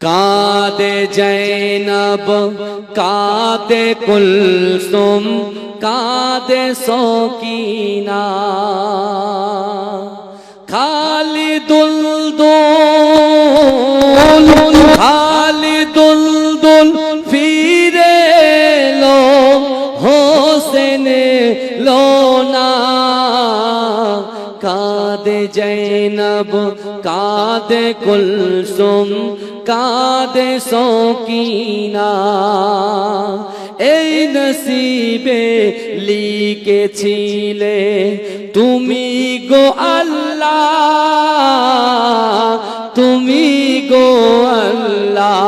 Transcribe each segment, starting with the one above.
কাঁদে জৈনব, কাঁদে কুলসুম, কাঁদে সকিনা, খালিদুল দুল, খালিদুল দুল ফিরে এলো, হোসেন এলো না। কাঁদে জৈনব, কাঁদে কুলসুম, কাঁদে সকিনা, এই নসিবে লিখেছিলে তুমি গো আল্লাহ, তুমি গো আল্লাহ।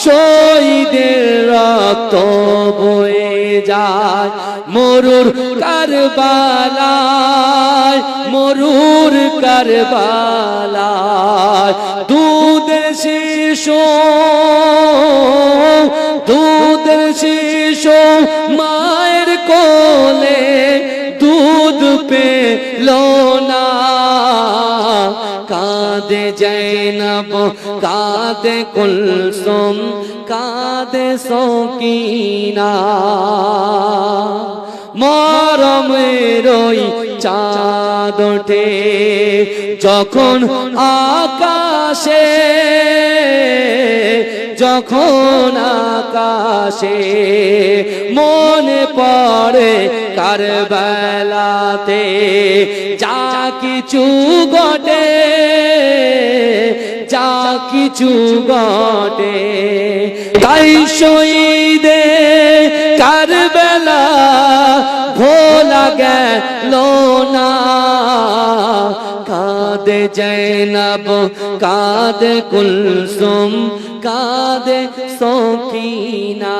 শহীদের রক্ত বয়ে যায় মরুর কারবালায়, মরুর কারবালায়। দুধের শিশু, দুধের শিশু মায়ের কোলে দুধ পেল না। কাঁদে জৈনব, কাঁদে কুলসুম, কাঁদে সকিনা, মরমের ওই চাঁদ ওঠে যখন আকাশে, যখন আকাশে। মনে পড়ে কারবালাতে যা কিছু ঘটে, যা কিছু ঘটে। তাই শহীদে কারবালা ভোলা গেল না। কাঁদে জৈনব, কাঁদে কুলসুম, কাঁদে সকিনা।